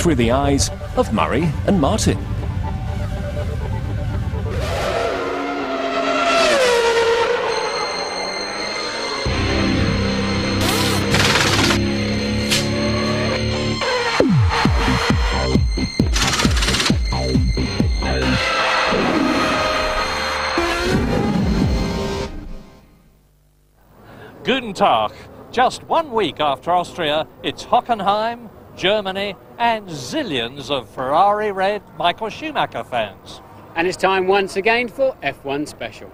through the eyes of Murray and Martin. Guten Tag. Just 1 week after Austria, it's Hockenheim, Germany, and zillions of Ferrari red Michael Schumacher fans. And it's time once again for F1 Special.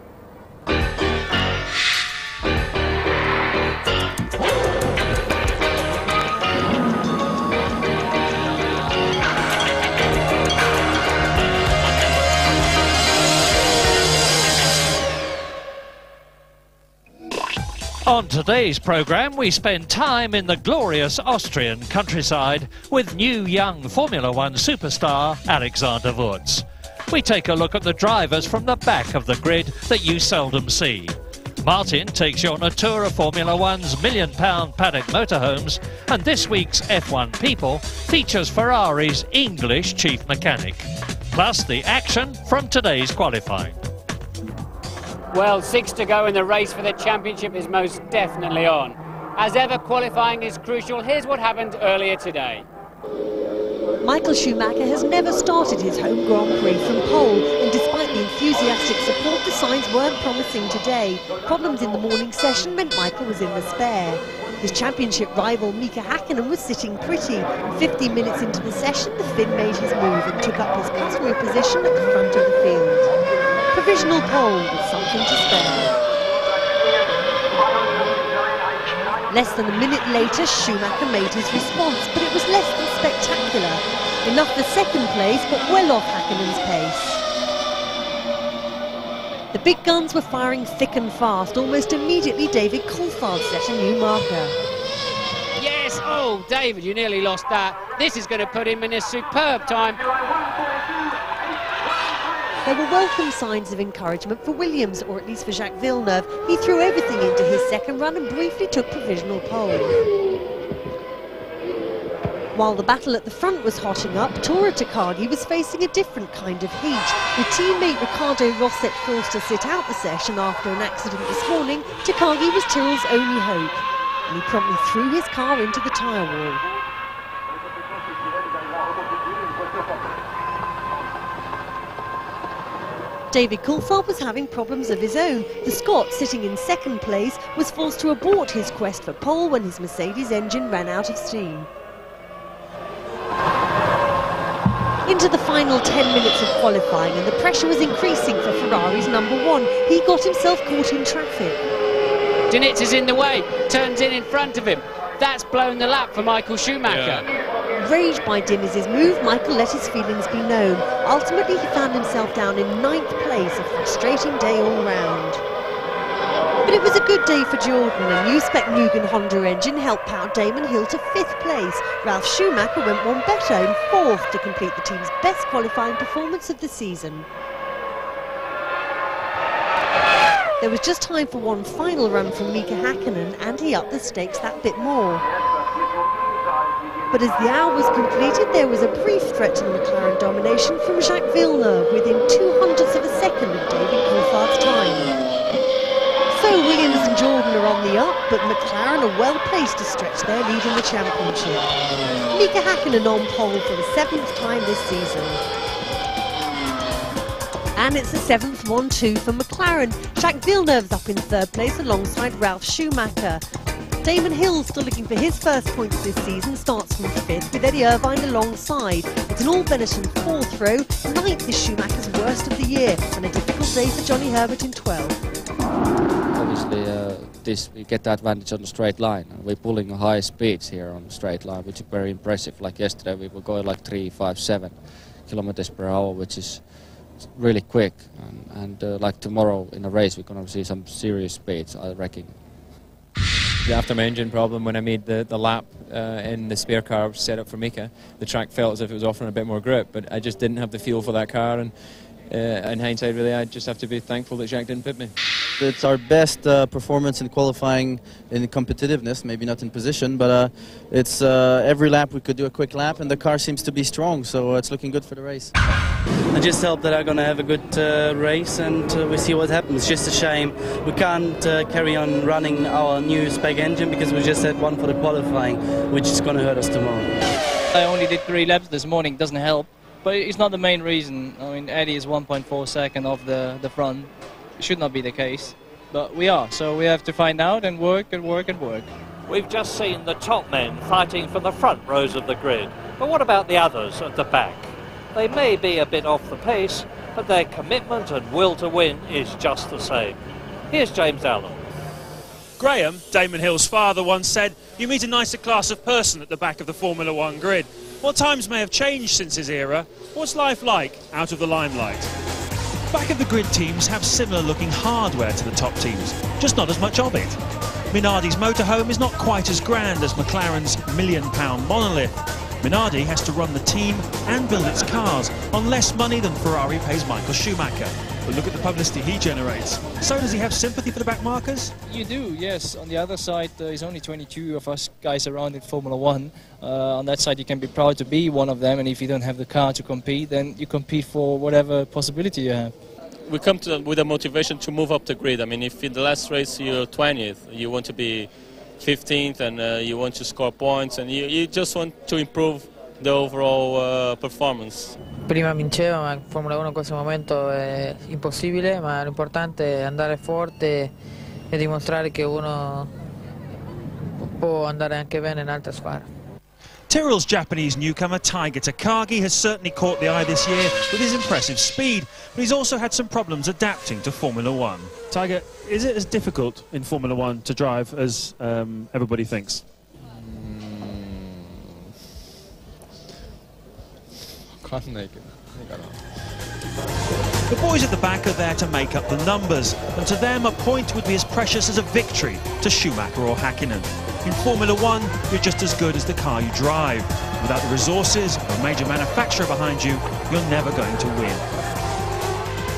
On today's programme, we spend time in the glorious Austrian countryside with new young Formula One superstar Alexander Wurz. We take a look at the drivers from the back of the grid that you seldom see. Martin takes you on a tour of Formula One's £1 million paddock motorhomes, and this week's F1 People features Ferrari's English chief mechanic, plus the action from today's qualifying. Well, 6 to go and the race for the championship is most definitely on. As ever, qualifying is crucial. Here's what happened earlier today. Michael Schumacher has never started his home Grand Prix from pole, and despite the enthusiastic support, the signs weren't promising today. Problems in the morning session meant Michael was in the spare. His championship rival Mika Häkkinen was sitting pretty, and 15 minutes into the session the Finn made his move and took up his customary position at the front of the field. Provisional pole with something to spare. Less than a minute later, Schumacher made his response, but it was less than spectacular. Enough for second place, but well off Häkkinen's pace. The big guns were firing thick and fast. Almost immediately, David Coulthard set a new marker. Yes, oh, David, you nearly lost that. This is going to put him in a superb time. There were welcome signs of encouragement for Williams, or at least for Jacques Villeneuve. He threw everything into his second run and briefly took provisional pole. While the battle at the front was hotting up, Toro Takagi was facing a different kind of heat. With teammate Ricardo Rosset forced to sit out the session after an accident this morning, Takagi was Tyrrell's only hope, and he promptly threw his car into the tyre wall. David Coulthard was having problems of his own. The Scot, sitting in second place, was forced to abort his quest for pole when his Mercedes engine ran out of steam. Into the final 10 minutes of qualifying, and the pressure was increasing for Ferrari's #1. He got himself caught in traffic. Diniz is in the way, turns in front of him. That's blown the lap for Michael Schumacher. Yeah. Enraged by Diniz's move, Michael let his feelings be known. Ultimately, he found himself down in 9th place, a frustrating day all round. But it was a good day for Jordan. A new spec Mugen Honda engine helped power Damon Hill to 5th place. Ralf Schumacher went one better in 4th to complete the team's best qualifying performance of the season. There was just time for one final run from Mika Häkkinen, and he upped the stakes that bit more. But as the hour was completed, there was a brief threat to McLaren domination from Jacques Villeneuve within 0.02 of a second of David Coulthard's time. So Williams and Jordan are on the up, but McLaren are well placed to stretch their lead in the championship. Mika Häkkinen on pole for the 7th time this season. And it's the 7th 1-2 for McLaren. Jacques Villeneuve's up in 3rd place alongside Ralf Schumacher. Damon Hill, still looking for his first points this season, starts from 5th with Eddie Irvine alongside. It's an all-Benetton 4th row. 9th is Schumacher's worst of the year, and a difficult day for Johnny Herbert in 12th. Obviously, we get the advantage on the straight line. We're pulling high speeds here on the straight line, which is very impressive. Like yesterday, we were going like 357 kilometers per hour, which is really quick. And like tomorrow in a race, we're going to see some serious speeds, I reckon. After my engine problem, when I made the lap in the spare car set up for Mika, the track felt as if it was offering a bit more grip, but I just didn't have the feel for that car, and in hindsight really I just have to be thankful that Jacques didn't pit me. It's our best performance in qualifying in competitiveness, maybe not in position, but it's every lap we could do a quick lap, and the car seems to be strong, so it's looking good for the race. I just hope that I'm going to have a good race, and we see what happens. It's just a shame we can't carry on running our new spec engine because we just had one for the qualifying, which is going to hurt us tomorrow. I only did 3 laps this morning, doesn't help, but it's not the main reason. I mean, Eddie is 1.4 seconds off the front. It should not be the case, but we are, so we have to find out and work and work and work. We've just seen the top men fighting for the front rows of the grid, but what about the others at the back? They may be a bit off the pace, but their commitment and will to win is just the same. Here's James Allen. Graham, Damon Hill's father, once said, "You meet a nicer class of person at the back of the Formula One grid." What times may have changed since his era? What's life like out of the limelight? Back of the grid teams have similar looking hardware to the top teams, just not as much of it. Minardi's motorhome is not quite as grand as McLaren's £1 million monolith. Minardi has to run the team and build its cars on less money than Ferrari pays Michael Schumacher. But look at the publicity he generates. So does he have sympathy for the back markers? You do, yes. On the other side, there's only 22 of us guys around in Formula One. On that side, you can be proud to be one of them, and if you don't have the car to compete, then you compete for whatever possibility you have. We come with a motivation to move up the grid. I mean, if in the last race you're 20th, you want to be 15th, and you want to score points, and you just want to improve the overall performance. Prima vinceva, ma in Formula 1 in questo momento è impossibile, ma l'importante è andare forte e dimostrare che uno può andare anche bene in altre squadre. Tyrrell's Japanese newcomer Taiga Takagi has certainly caught the eye this year with his impressive speed, but he's also had some problems adapting to Formula One. Taiga, is it as difficult in Formula One to drive as everybody thinks? Can't make it. The boys at the back are there to make up the numbers, and to them a point would be as precious as a victory to Schumacher or Hakkinen. In Formula One, you're just as good as the car you drive. Without the resources or a major manufacturer behind you, you're never going to win.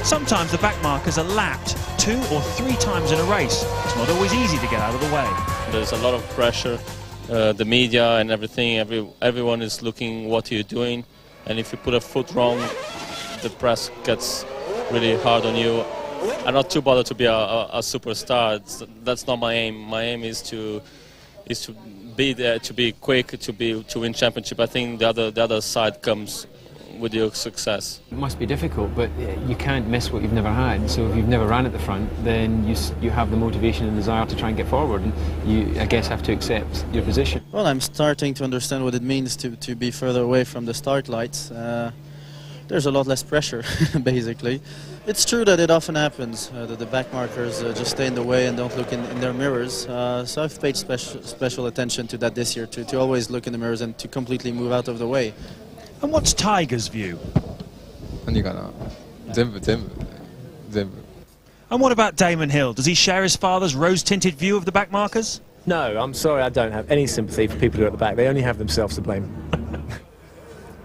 Sometimes the back markers are lapped 2 or 3 times in a race. It's not always easy to get out of the way. There's a lot of pressure, the media and everything, everyone is looking what you're doing, and if you put a foot wrong, the press gets really hard on you. I'm not too bothered to be a superstar. That's not my aim. My aim is to be there, to be quick, to win championship. I think the other side comes with your success. It must be difficult, but you can't miss what you've never had. So if you've never ran at the front, then you have the motivation and desire to try and get forward, and you, I guess, have to accept your position. Well, I'm starting to understand what it means to be further away from the start lights. There's a lot less pressure, basically. It's true that it often happens, that the back markers just stay in the way and don't look in their mirrors. So I've paid special attention to that this year, to always look in the mirrors and to completely move out of the way. And what's Tiger's view? And what about Damon Hill? Does he share his father's rose-tinted view of the back markers? No, I'm sorry, I don't have any sympathy for people who are at the back. They only have themselves to blame.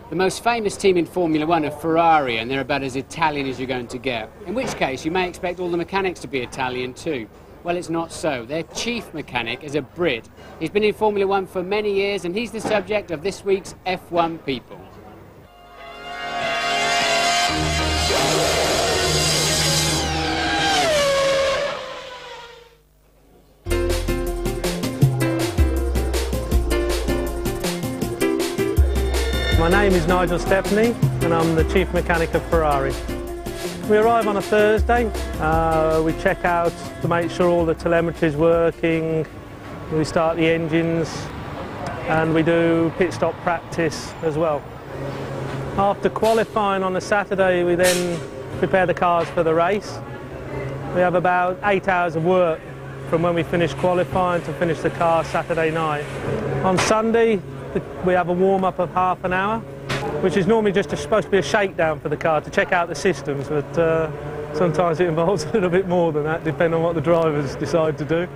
The most famous team in Formula One are Ferrari, and they're about as Italian as you're going to get. In which case, you may expect all the mechanics to be Italian too. Well, it's not so. Their chief mechanic is a Brit. He's been in Formula One for many years, and he's the subject of this week's F1 People. My name is Nigel Stepney and I'm the chief mechanic of Ferrari. We arrive on a Thursday, we check out to make sure all the telemetry is working, we start the engines and we do pit stop practice as well. After qualifying on a Saturday, we then prepare the cars for the race. We have about 8 hours of work from when we finish qualifying to finish the car Saturday night. On Sunday, we have a warm-up of half an hour, which is normally just supposed to be a shakedown for the car to check out the systems, but sometimes it involves a little bit more than that, depending on what the drivers decide to do.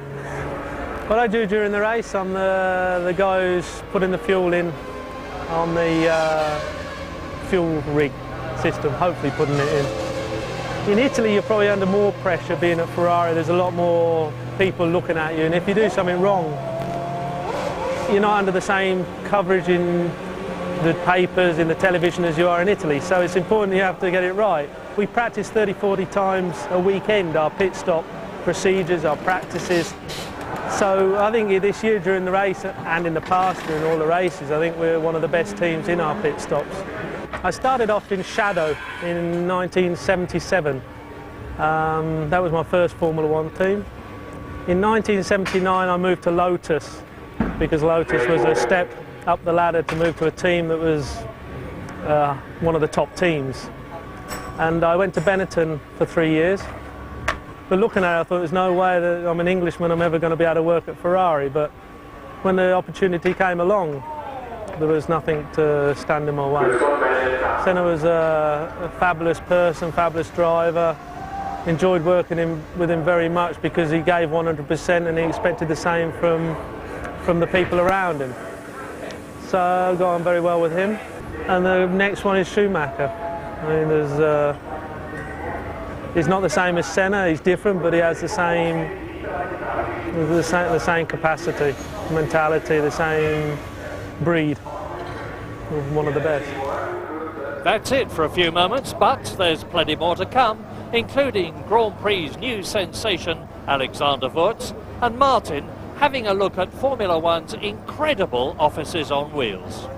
What I do during the race, I'm the guy who's putting the fuel in on the fuel rig system, hopefully putting it in. In Italy, you're probably under more pressure being at Ferrari. There's a lot more people looking at you, and if you do something wrong, you're not under the same coverage in the papers, in the television as you are in Italy. So it's important you have to get it right. We practice 30, 40 times a weekend, our pit stop procedures, our practices. So I think this year during the race and in the past during all the races, I think we're one of the best teams in our pit stops. I started off in Shadow in 1977. That was my first Formula One team. In 1979 I moved to Lotus because Lotus was a step up the ladder to move to a team that was one of the top teams. And I went to Benetton for 3 years. But looking at it, I thought there's no way that I'm an Englishman, I'm ever going to be able to work at Ferrari. But when the opportunity came along, there was nothing to stand in my way. Senna was a fabulous person, fabulous driver. Enjoyed working with him very much because he gave 100% and he expected the same from the people around him. So I got on very well with him. And the next one is Schumacher. I mean, he's not the same as Senna, he's different, but he has the same capacity, mentality, the same breed. One of the best. That's it for a few moments, but there's plenty more to come, including Grand Prix' new sensation, Alexander Wurz, and Martin having a look at Formula One's incredible offices on wheels.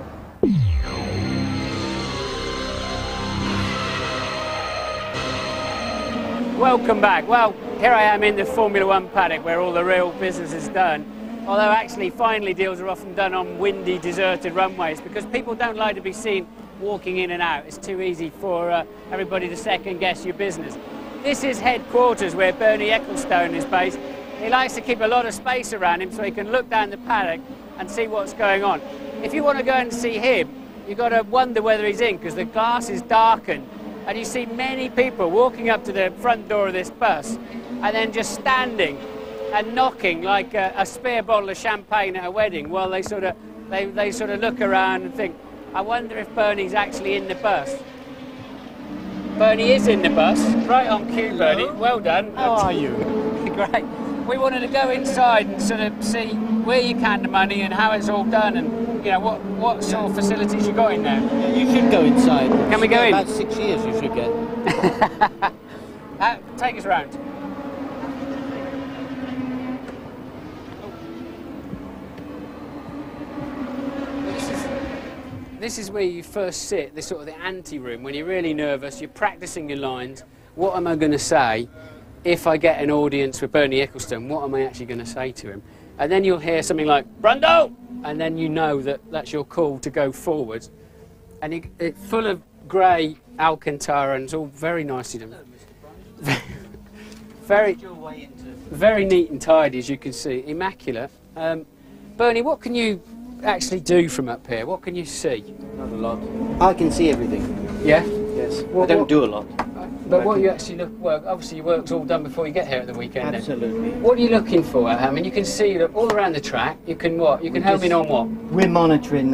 Welcome back. Well, here I am in the Formula One paddock where all the real business is done. Although actually finally deals are often done on windy, deserted runways because people don't like to be seen walking in and out. It's too easy for everybody to second guess your business. This is headquarters where Bernie Ecclestone is based. He likes to keep a lot of space around him so he can look down the paddock and see what's going on. If you want to go and see him, you've got to wonder whether he's in because the glass is darkened and you see many people walking up to the front door of this bus and then just standing and knocking like a spare bottle of champagne at a wedding while they sort of look around and think, I wonder if Bernie's actually in the bus. Bernie is in the bus, right on cue, Bernie. Well done. How are you? Great. We wanted to go inside and sort of see where you can the money and how it's all done and you know what sort of facilities you got in there. Yeah, you should go inside. Can we go in? About 6 years you should get. Take us round. This is where you first sit, this sort of the ante-room, when you're really nervous, you're practicing your lines. What am I going to say if I get an audience with Bernie Ecclestone? What am I actually going to say to him? And then you'll hear something like, Brando! And then you know that that's your call to go forward. And it's full of grey Alcantara and it's all very nicely done. Very neat and tidy, as you can see. Immaculate. Bernie, what can you actually do from up here? What can you see? Not a lot. I can see everything. Yeah? Yes. I don't do a lot. But what you actually look, obviously your work's all done before you get here at the weekend. Absolutely. Then. What are you looking for? I mean, you can see that all around the track. You can what? You can home in on what? We're monitoring.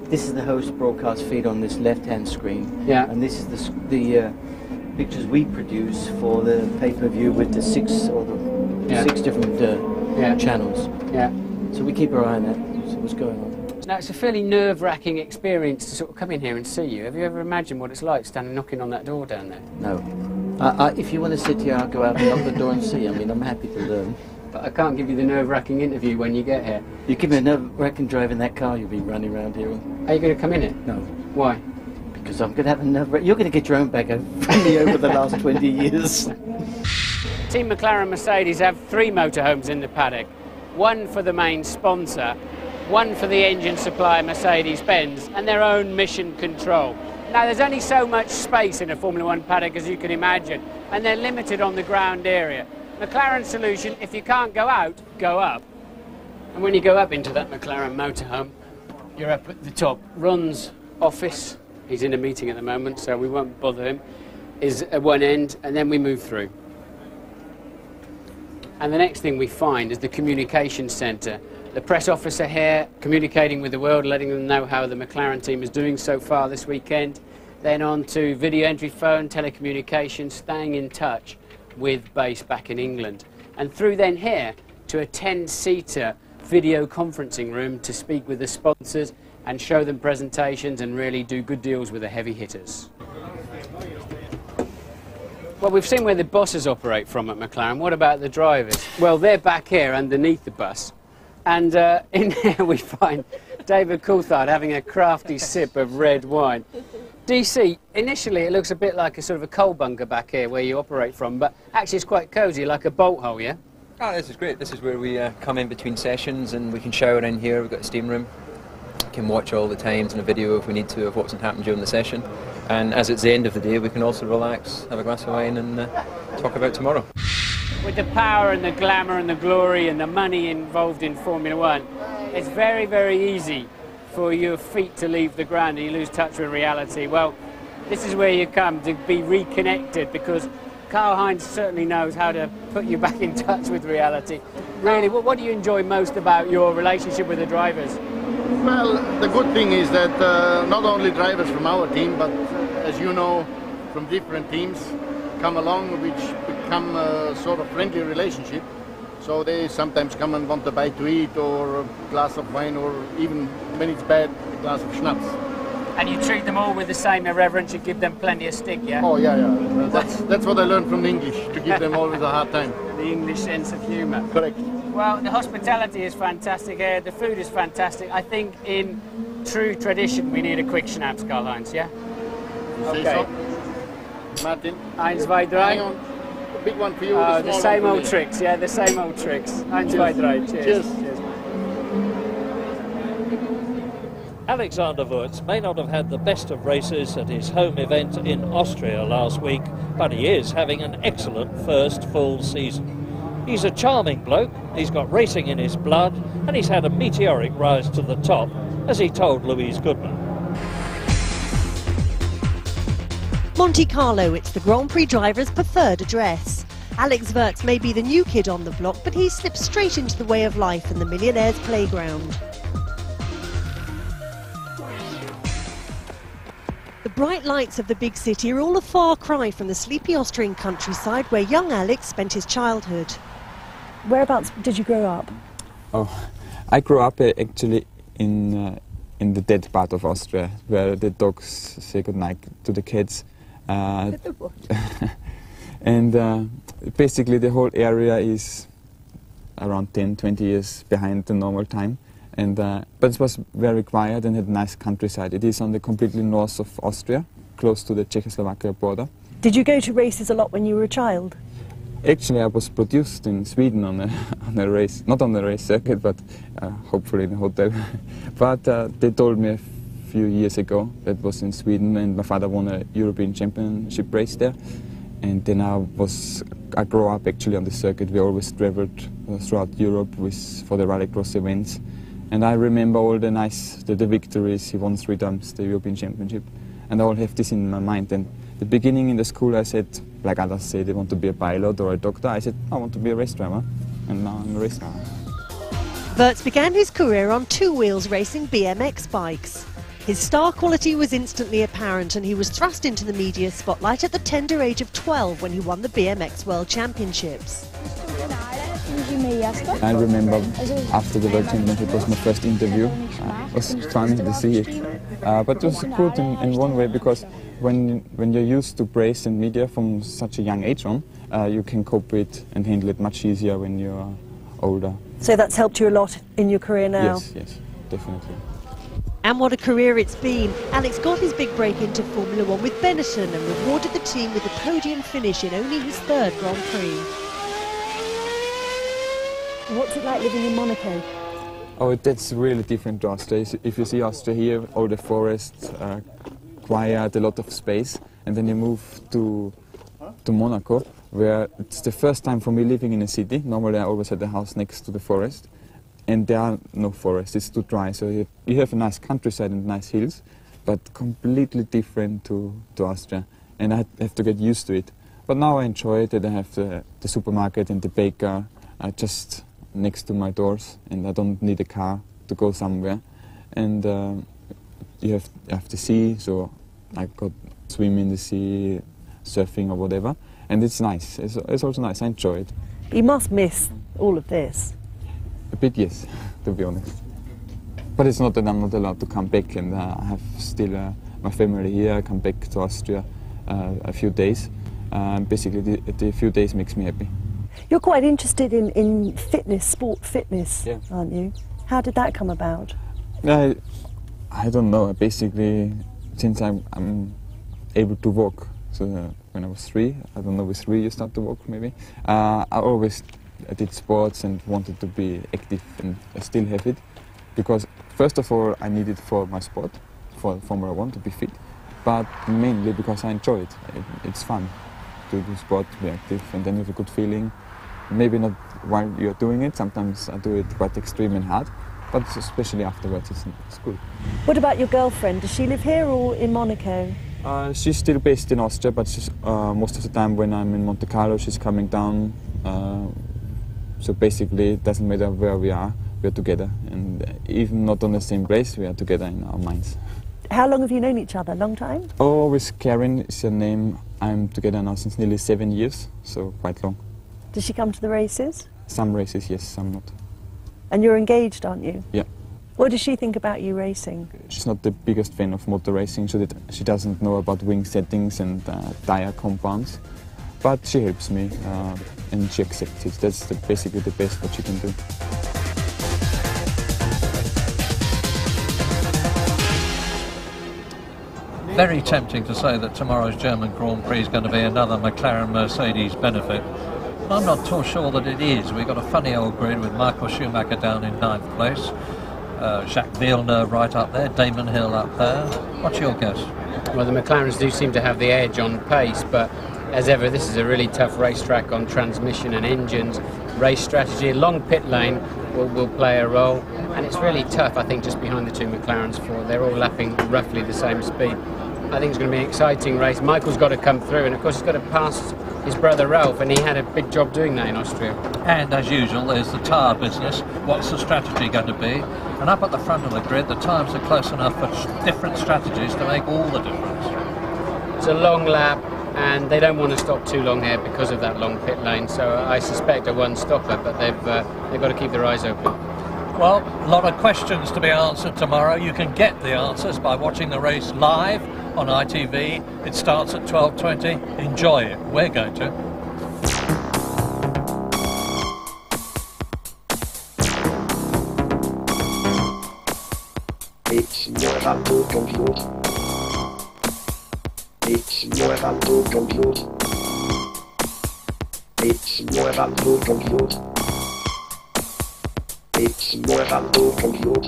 This is the host broadcast feed on this left-hand screen. Yeah. And this is the pictures we produce for the pay-per-view with the six different channels. Yeah. So we keep our eye on that. See what's going on. Now, it's a fairly nerve-wracking experience to sort of come in here and see you. Have you ever imagined what it's like standing knocking on that door down there? No. If you want to sit here, I'll go out and knock the door and see. I mean, I'm happy to learn. But I can't give you the nerve-wracking interview when you get here. You give me a nerve-wracking drive in that car you'll be running around here in. Are you going to come in it? No. Why? Because I'm going to have a nerve-wracking... You're going to get your own back from me over the last 20 years. Team McLaren Mercedes have 3 motorhomes in the paddock. One for the main sponsor, one for the engine supplier Mercedes-Benz, and their own mission control. Now, there's only so much space in a Formula One paddock, as you can imagine, and they're limited on the ground area. McLaren's solution, if you can't go out, go up. And when you go up into that McLaren motorhome, you're up at the top. Ron's office, he's in a meeting at the moment, so we won't bother him, is at one end, and then we move through. And the next thing we find is the communications centre. The press officer here communicating with the world, letting them know how the McLaren team is doing so far this weekend. then on to video entry phone, telecommunications, staying in touch with base back in England. And through then here to a 10-seater video conferencing room to speak with the sponsors and show them presentations and really do good deals with the heavy hitters. Well, we've seen where the bosses operate from at McLaren. What about the drivers? Well, they're back here underneath the bus. And in here we find David Coulthard having a crafty sip of red wine. DC, initially it looks a bit like a sort of a coal bunker back here where you operate from, but actually it's quite cosy, like a bolt hole, yeah? Oh, this is great. This is where we come in between sessions and we can shower in here. We've got a steam room. We can watch all the times and a video if we need to of what's happened during the session. And as it's the end of the day, we can also relax, have a glass of wine and talk about tomorrow. With the power and the glamour and the glory and the money involved in Formula One, it's very, very easy for your feet to leave the ground and you lose touch with reality. Well, this is where you come to be reconnected, because Karl-Heinz certainly knows how to put you back in touch with reality. Really, what do you enjoy most about your relationship with the drivers? Well, the good thing is that not only drivers from our team, but as you know, from different teams come along, which become a sort of friendly relationship. So they sometimes come and want a bite to eat, or a glass of wine, or even when it's bad, a glass of schnapps. And you treat them all with the same irreverence, you give them plenty of stick, yeah? Oh, yeah, yeah. Well, that's what I learned from the English, to give them always a hard time. The English sense of humour. Correct. Well, the hospitality is fantastic here, the food is fantastic. I think in true tradition we need a quick schnapps, Karl-Heinz, yeah? Okay. Say so. Martin? 1, 2, 3. Hang on. A big one for you. The same old tricks, yeah, the same old tricks. 1, 2, 3. Cheers. Cheers. Cheers. Alexander Wurz may not have had the best of races at his home event in Austria last week, but he is having an excellent first full season. He's a charming bloke, he's got racing in his blood, and he's had a meteoric rise to the top, as he told Louise Goodman. Monte Carlo, it's the Grand Prix driver's preferred address. Alex Wurz may be the new kid on the block, but he slips straight into the way of life in the millionaire's playground. The bright lights of the big city are all a far cry from the sleepy Austrian countryside where young Alex spent his childhood. Whereabouts did you grow up? Oh, I grew up actually in the dead part of Austria, where the dogs say goodnight to the cats. And basically the whole area is around 10-20 years behind the normal time. And, but it was very quiet and had a nice countryside. It is on the completely north of Austria, close to the Czechoslovakia border. Did you go to races a lot when you were a child? Actually, I was produced in Sweden on a race, not on the race circuit, but hopefully in a hotel. But they told me a few years ago that was in Sweden, and my father won a European Championship race there. And then I grew up actually on the circuit. We always traveled throughout Europe for the rallycross events. And I remember all the victories. He won 3 times the European Championship. And I all have this in my mind. And the beginning in the school I said, like others say they want to be a pilot or a doctor, I said I want to be a race driver. And now I'm a race driver. Wurz began his career on 2 wheels racing BMX bikes. His star quality was instantly apparent and he was thrust into the media spotlight at the tender age of 12 when he won the BMX World Championships. I remember after the World Championship was my first interview. It was funny to see it. But it was good in one way, because when you're used to praise and media from such a young age on, you can cope with and handle it much easier when you're older. So that's helped you a lot in your career now? Yes, definitely. And what a career it's been. Alex got his big break into Formula One with Benetton and rewarded the team with a podium finish in only his 3rd Grand Prix. What's it like living in Monaco? Oh, that's really different to Austria. If you see Austria here, all the forests, quiet, a lot of space, and then you move to Monaco, where it's the first time for me living in a city. Normally I always had a house next to the forest, and there are no forests, it's too dry. So you have a nice countryside and nice hills, but completely different to Austria, and I have to get used to it. But now I enjoy it, and I have the supermarket and the baker just next to my doors, and I don't need a car to go somewhere. And you have the sea, so I could swim in the sea, surfing or whatever, and it's nice. It's also nice. I enjoy it. You must miss all of this. A bit, yes, to be honest. But it's not that I'm not allowed to come back, and I have still my family here. I come back to Austria a few days. Basically, the few days makes me happy. You're quite interested in fitness, sport fitness, aren't you? How did that come about? I don't know. Basically, since I'm able to walk, so when I was 3, I don't know, with 3 you start to walk maybe. I always did sports and wanted to be active, and I still have it. Because first of all, I need it for my sport, for Formula 1, to be fit. But mainly because I enjoy it. It's fun to do sport, to be active, and then you have a good feeling. Maybe not while you're doing it, sometimes I do it quite extreme and hard, but especially afterwards it's good. What about your girlfriend? Does she live here or in Monaco? She's still based in Austria, but she's, most of the time when I'm in Monte Carlo, she's coming down. So basically it doesn't matter where we're together, and even not on the same place, we are together in our minds. How long have you known each other? Long time? Oh, with Karen is her name. I'm together now since nearly 7 years, so quite long. Does she come to the races? Some races, yes, some not. And you're engaged, aren't you? Yeah. What does she think about you racing? She's not the biggest fan of motor racing, so that she doesn't know about wing settings and tyre compounds. But she helps me, and she accepts it. That's basically the best what she can do. Very tempting to say that tomorrow's German Grand Prix is going to be another McLaren-Mercedes benefit. I'm not too sure that it is. We've got a funny old grid with Michael Schumacher down in 9th place, Jacques Villeneuve right up there, Damon Hill up there. What's your guess? Well, the McLarens do seem to have the edge on pace, but as ever, this is a really tough racetrack on transmission and engines. Race strategy, long pit lane will play a role, and it's really tough, I think, just behind the 2 McLarens. They're all lapping roughly the same speed. I think it's going to be an exciting race. Michael's got to come through, and of course he's got to pass his brother Ralph, and he had a big job doing that in Austria. And as usual, there's the tyre business. What's the strategy going to be? And up at the front of the grid, the times are close enough for different strategies to make all the difference. It's a long lap, and they don't want to stop too long here because of that long pit lane, so I suspect a one-stopper, but they've got to keep their eyes open. Well, a lot of questions to be answered tomorrow. You can get the answers by watching the race live on ITV. It starts at 12:20. Enjoy it. We're going to. It's more fun to compute. It's more fun to compute. It's more fun to compute. It's more fun to compute.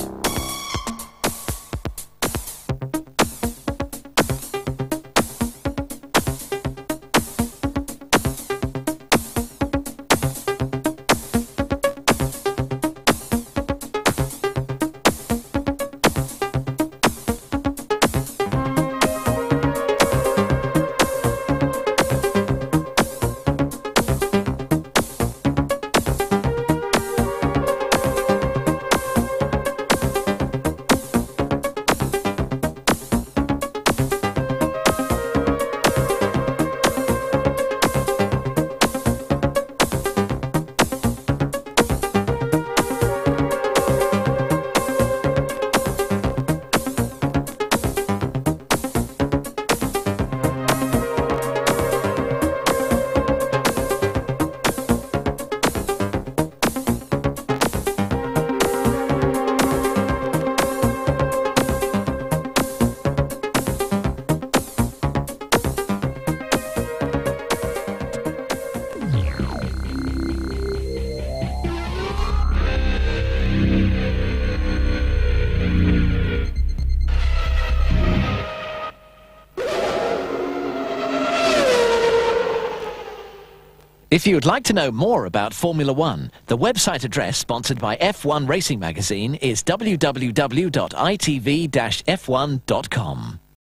If you would like to know more about Formula One, the website address sponsored by F1 Racing Magazine is www.itv-f1.com.